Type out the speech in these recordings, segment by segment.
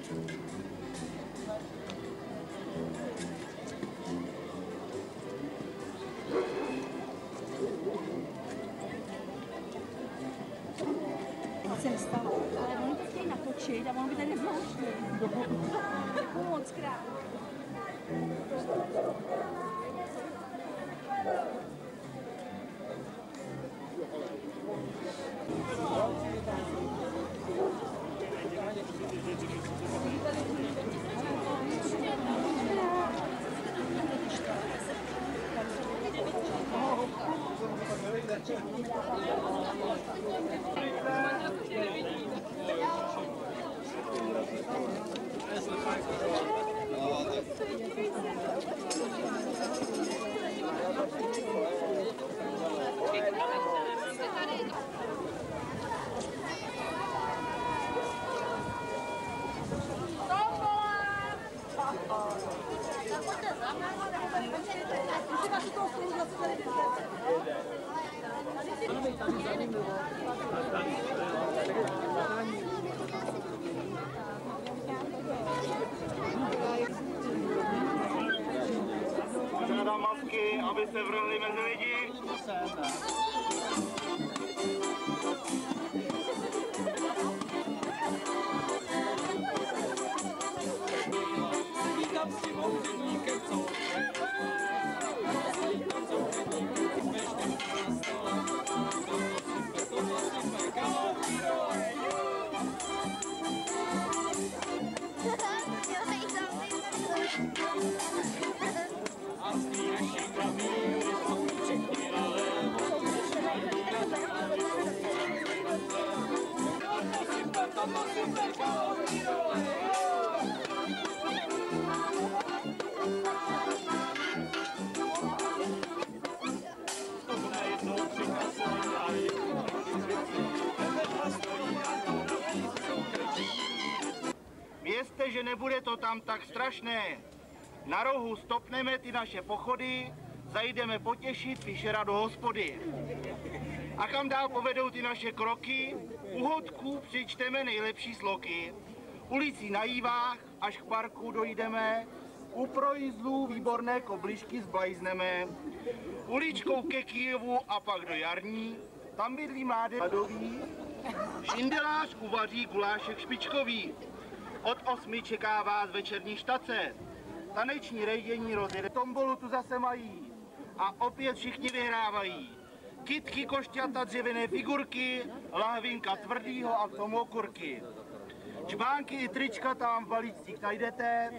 Jsem stala, ale oni to chtějí natočit a ono by tady nebylo šli. Děkuju moc krát. Žádám masky, aby se vrhli mezi lidi. Vítám si mouřeníkem, co Vězte, že nebude to tam tak strašné. Na rohu stopneme ty naše pochody, zajdeme potěšit Fischera do hospody. A kam dál povedou ty naše kroky? U hodků přičteme nejlepší sloky. Ulicí na Jívách až k parku dojdeme, u projízdů výborné koblišky zblajzneme. Uličkou ke Kyjevu a pak do Jarní, tam bydlí mládež mladový, šindelář uvaří gulášek špičkový. Od 8 čeká vás večerní štace, taneční rejdění rozjede. Tombolu tu zase mají a opět všichni vyhrávají. Kytky, košťata, dřevěné figurky, lahvinka tvrdýho a k tomu okurky. Čbánky i trička tam v balících najdete,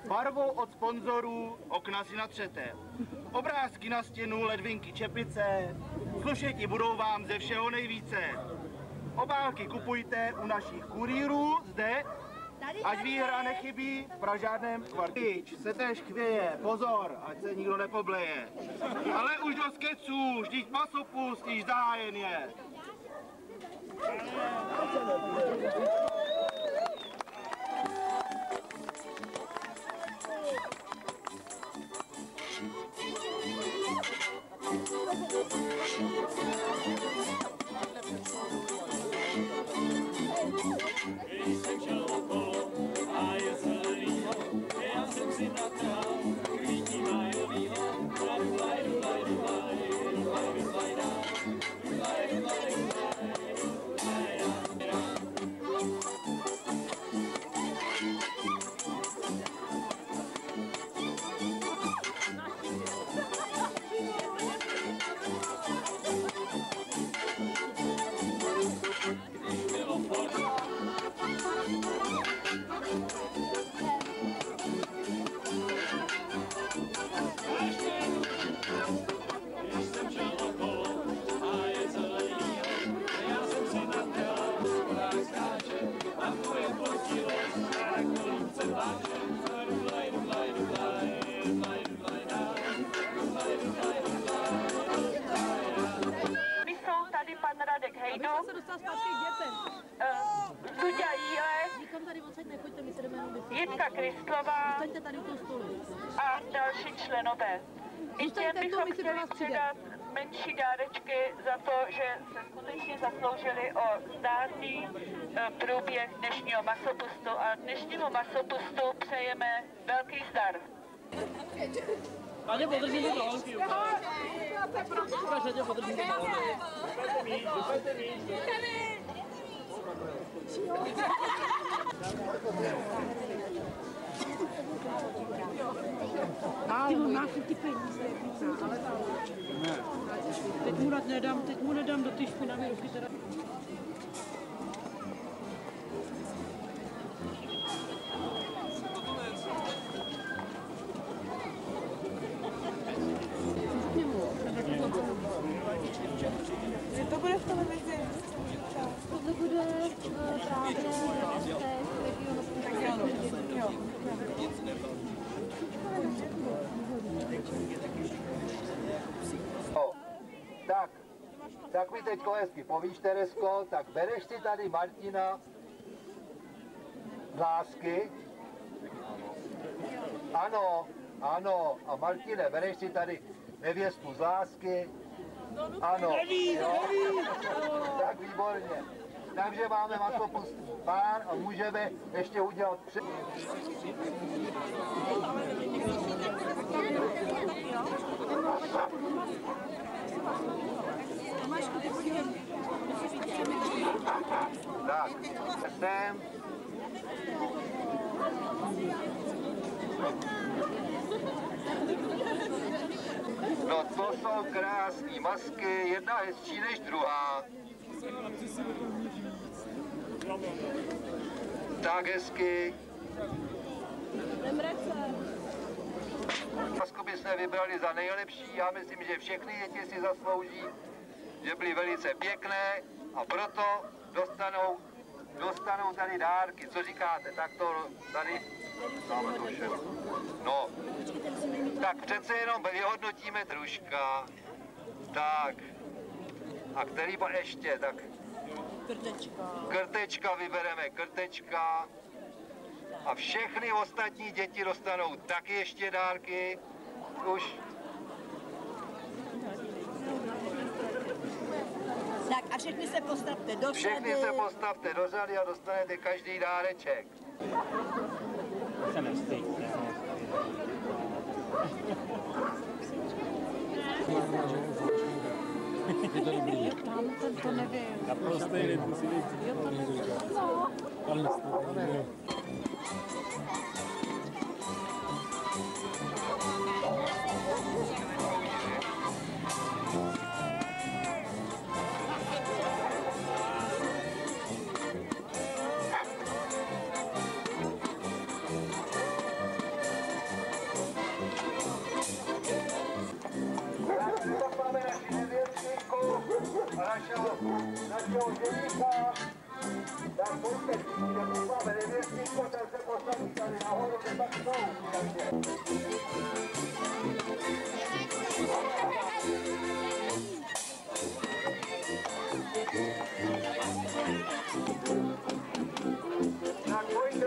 barvou od sponzorů okna si natřete. Obrázky na stěnu, ledvinky, čepice, slušeti budou vám ze všeho nejvíce. Obálky kupujte u našich kurýrů zde, ať výhra nechybí v pražádném kvartíč. Se též chvěje, pozor, ať se nikdo nepobleje. Ale už do skeců, vždyť masopust již zahájen je. jsem šel okolo a je zelenýho, já jsem si natrhal kvítí májovýho. Pan Radek Hejduk, se dostal zpátky k dětem. Zuďa Jíle, Nikam tady odsaď nechoďte, my se jdeme jenom vypít. Jitka Kristlová Zůstaňte tady u toho stolu. a další členové. I těm bychom chtěli předat menší dárečky za to, že se skutečně zasloužili o zdárný průběh dnešního masopustu a dnešnímu masopustu přejeme velký zdar. Ať podržíme balónky. Ať podržíme balónky. Ty on má ty peníze, ale teď mu nedám do ty špinavé ruky teda. To bude v televizi. Tohle bude právě z regionu. Jo. Tak mi teďko hezky povíš, Teresko, tak bereš si tady Martina z lásky? Ano, a Martine, bereš si tady nevěstu z lásky? Ano, jo? Tak výborně. Takže máme masopustný pár a můžeme ještě udělat Tak, jsem. No to jsou krásné masky, jedna hezčí než druhá. Tak hezky. Masku bychom vybrali za nejlepší, já myslím, že všechny děti si zaslouží, že byly velice pěkné a proto dostanou tady dárky. Co říkáte? Tak to tady dáme to všem. No, tak přece jenom vyhodnotíme družka. Tak, a který byl ještě, tak krtečka vybereme, krtečka. A všechny ostatní děti dostanou taky ještě dárky. Už. Tak a všechny se postavte do řady. Všechny se postavte do řady a dostanete každý dáreček. Se nestejte. Je to dobrý. Tam to nevím. Naprosto jiný musí být. No. Ale nestejte. Máme naši nevěstníku a našeho ženíka. Tak pojďte, když máme nevěstníku, tak se postaví tady nahoru, kde tak jsou. Tak pojďte.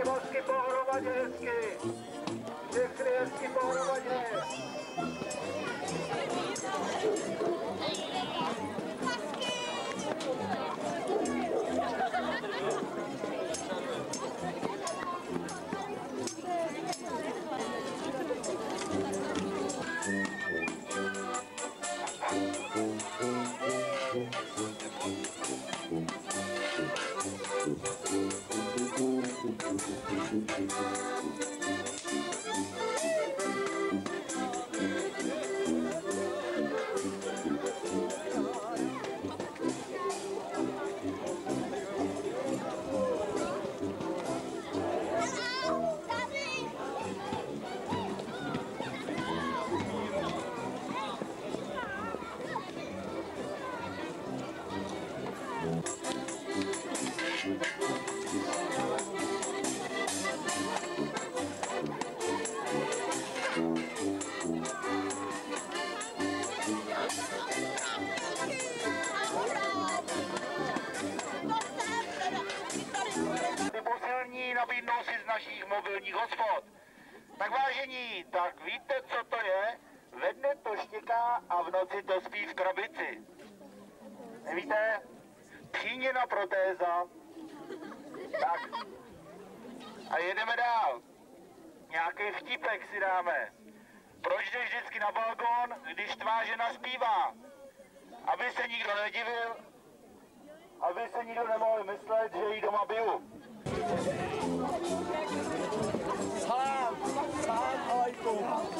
Masky pohromadě hezky. Všechny hezky pohromadě. Nabídnou si z našich mobilních hospod. Tak vážení, tak víte, co to je? Ve dne to štěká a v noci to spí v krabici. Nevíte? Příněna protéza. Tak. A jedeme dál. Nějaký vtipek si dáme. Proč jdeš vždycky na balkon, když tvá žena zpívá? Aby se nikdo nedivil, aby se nikdo nemohl myslet, že jí doma biju. Salám alaikum.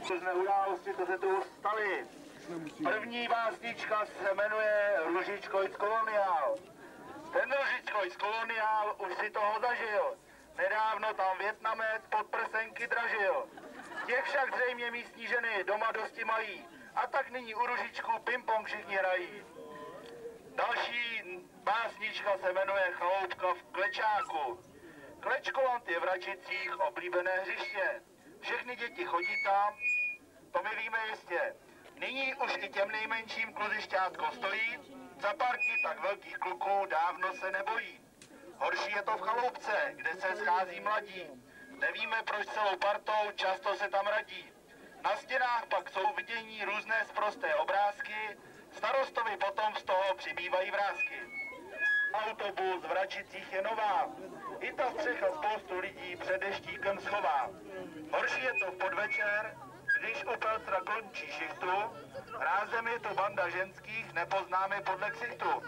Přesné události, co se tu staly. První básnička se jmenuje Růžičkoj z Koloniál. Ten Růžičkoj z Koloniál už si toho zažil. Nedávno tam Vietnamec pod prsenky dražil. Těch však zřejmě místní ženy doma dosti mají. A tak nyní u Růžičku ping-pong všichni hrají. Další básnička se jmenuje Chaloupka v Klečáku. Klečkolant je v Račicích oblíbené hřiště. Všechny děti chodí tam, to my víme jistě. Nyní už i těm nejmenším kluzišťátko stojí, za parky tak velkých kluků dávno se nebojí. Horší je to v chaloupce, kde se schází mladí. Nevíme proč celou partou, často se tam radí. Na stěnách pak jsou vidění různé sprosté obrázky, starostovi potom z toho přibývají vrásky. Autobus v Račicích je nová, i ta střecha spoustu lidí před deštíkem schová. Horší je to v podvečer, když u Peltra končí šichtu, rázem je to banda ženských, nepoznáme podle ksichtu.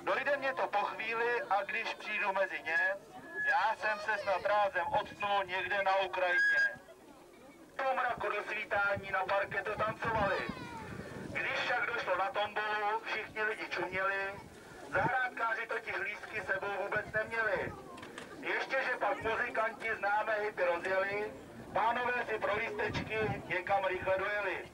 Dojde mě to po chvíli a když přijdu mezi ně, já jsem se snad rázem odstnul někde na Ukrajině. Po mraku do svítání na parketu tancovali. Když však došlo na tombolu, všichni lidi čuměli, zahrádkáři totiž lístky sebou vůbec neměli. Ještě, že pak muzikanti známé hity rozjeli, pánové si pro lístečky někam rychle dojeli.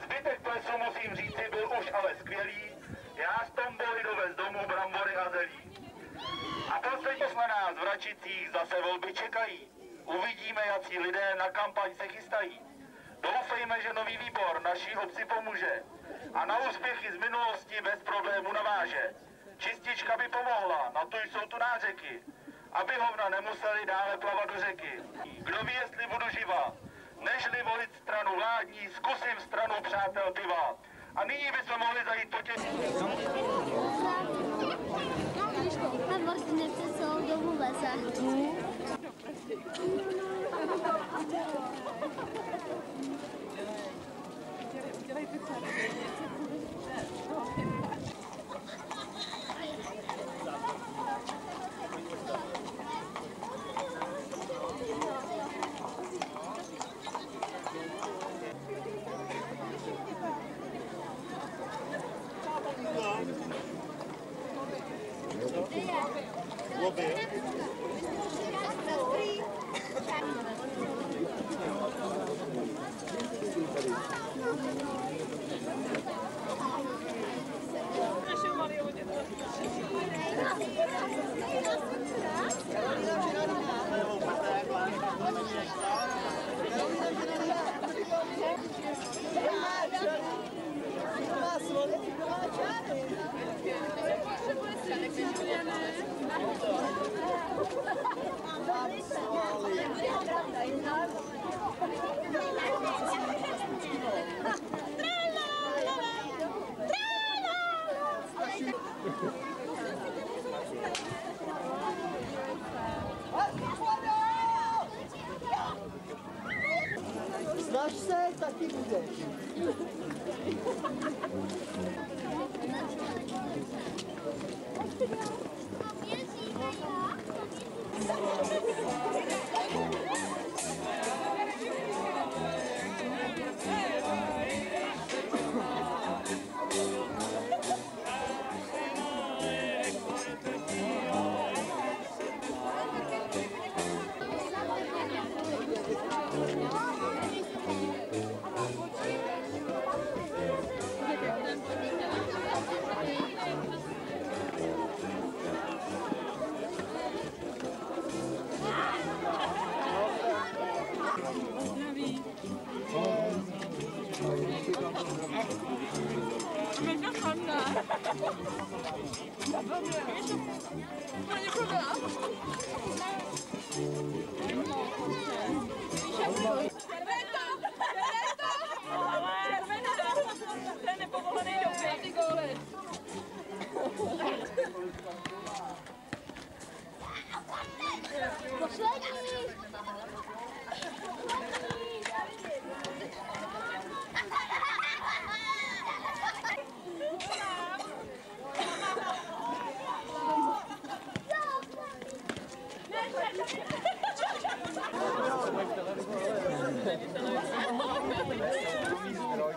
Zbytek plesu, musím říci, byl už ale skvělý, já z tomboly dovez domů brambory a zelí. A posledně na nás v Račicích zase volby čekají. Uvidíme, jací lidé na kampaň se chystají. Doufejme, že nový výbor naší obci pomůže a na úspěchy z minulosti bez problému naváže. Čistička by pomohla, na to jsou tu nářeky, aby hovna nemuseli dále plavat do řeky. Kdo ví, jestli budu živa, nežli volit stranu vládní, zkusím stranu přátel piva. A nyní bychom mohli zajít po těch... A vrtnice jsou domů leze. Dělejte co? Lobby. Snaž se, taky budeš.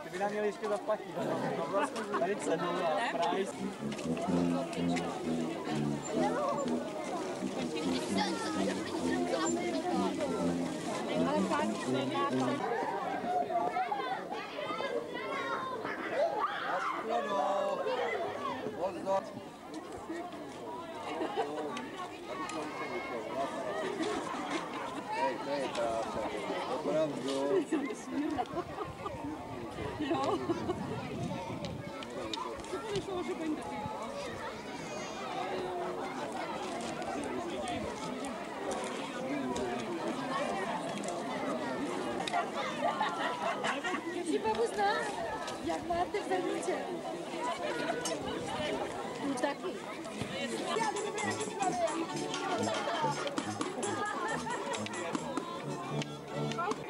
Ty by nám měli ještě zaplatit. Tady cenu a price. Ale fakt nedáme. Hej, to je krása. Opravdu. Jo. Co to nešlo, že paní taky? Si babu zná, jak máte v zadnice. Tu taky.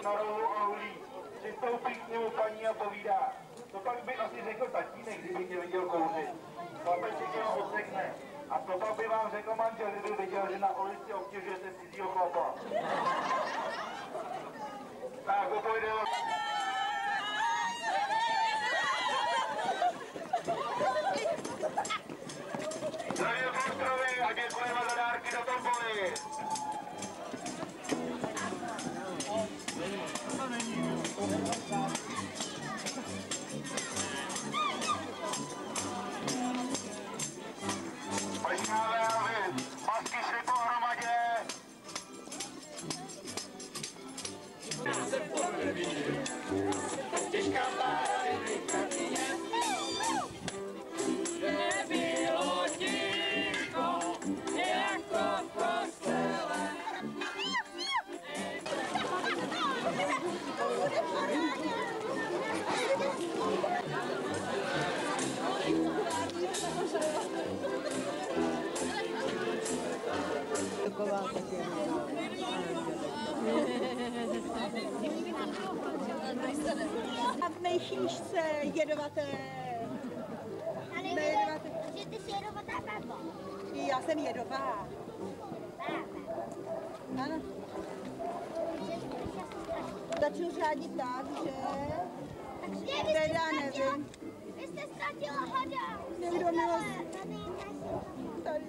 Na rohu a hulí. Přistoupí k němu paní a povídá. To pak by asi řekl tatínek, kdyby tě viděl kouřit. Chlapeček jenom odsekne. A to pak by vám řekl manžel, kdyby viděl, že na ulici obtěžujete cizího chlapa. Tak, pojde. Zdravím Kostrovi a děkujeme za dárky do tomboly. Počkáme, Alvin. Masky šly pohromadě. Těžká pára nebylo ticho, jako v kostele. A v nejšířce jedovaté. Že ty jsi jedovatá baba. Já jsem jedová. Ano. Začnu řádit tak, že... Teda nevím. Vy jste ztratila hada. Někdo mi ho... Tady.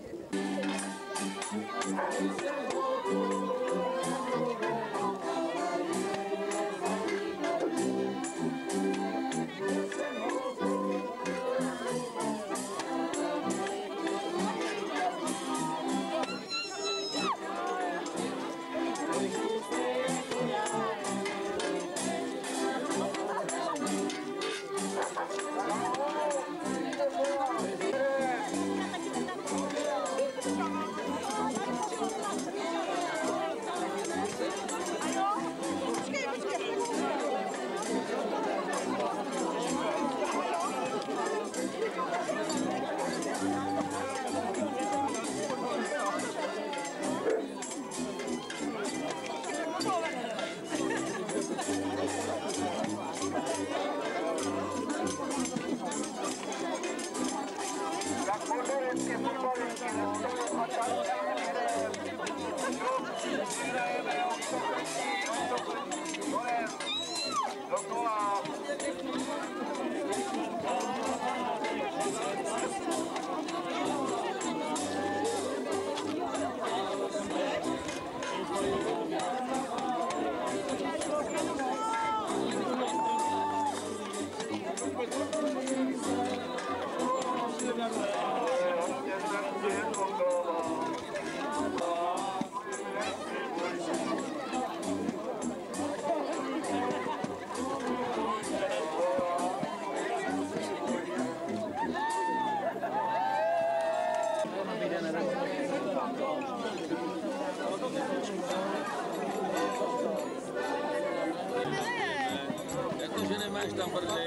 tam prdli.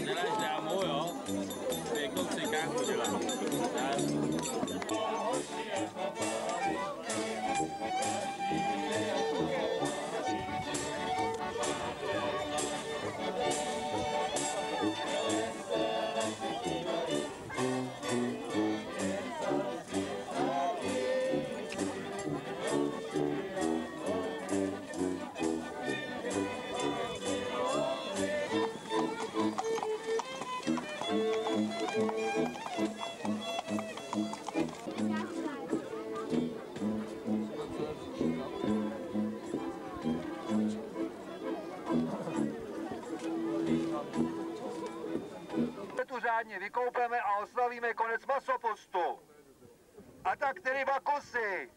Nedáš dámu, jo? Ty jako v cikáku dělá. Řádně vykoupeme a oslavíme konec masopustu. A tak tedy Bakusy,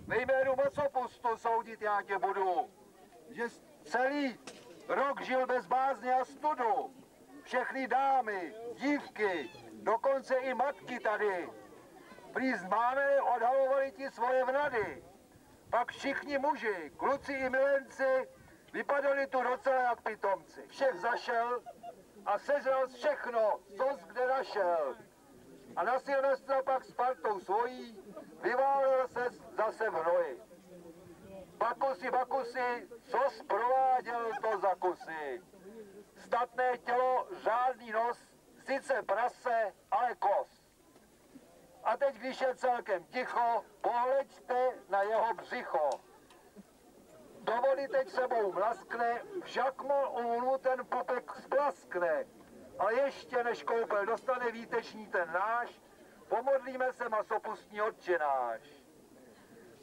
ve jménu masopustu soudit já tě budu, že celý rok žil bez bázně a studu. Všechny dámy, dívky, dokonce i matky tady, prý zmámené odhalovali ti svoje vnady. Pak všichni muži, kluci i milenci, vypadali tu docela jak pitomci. Všech zašel a sežral všechno, co jsi kde našel. A na Silvestra pak s partou svojí vyválil se zase v hnoji. Bakusy, Bakusy, co jsi prováděl to za kusy? Statné tělo, žádný nos, sice prase, ale kos. A teď, když je celkem ticho, pohleďte na jeho břicho. Do vody teď sebou mlaskne, však mu ten pupek splaskne. A ještě než koupel dostane výtečný ten náš, pomodlíme se masopustní Otče náš.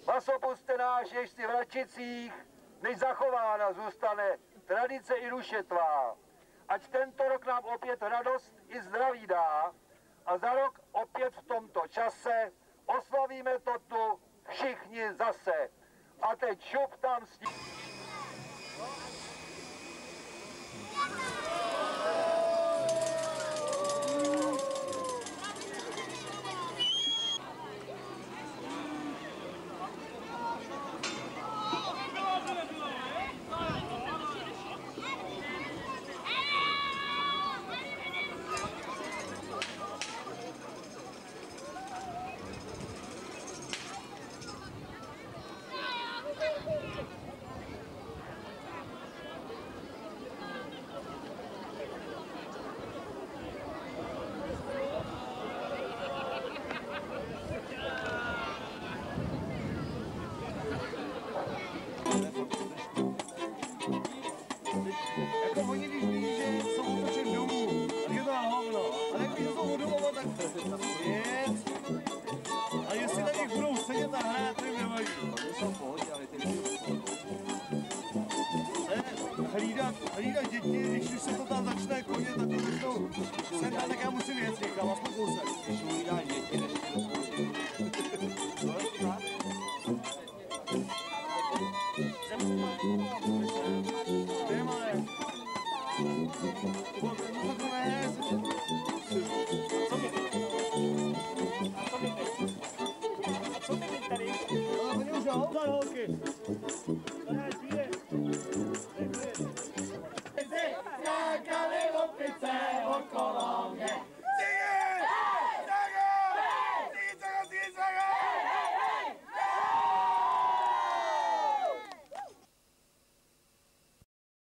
Masopuste náš, jež si v Račicích, než zachována zůstane tradice i duše tvá. Ať tento rok nám opět radost i zdraví dá a za rok opět v tomto čase oslavíme to tu všichni zase. A teď šup tam s ním. Jako oni, když ví, že jsou otočen domů, tak je to na hovno. Ale jak jsou odumovat, tak nic. A jestli na nich budou sedět a hrát, to jim nevadí. Hlídat děti, když už se to tam začne koně, tak to začnou sedat, tak já musím jet někam, aspoň kousek. Když hlídá děti, než Co ty teď tady? No, oni už ho, holky.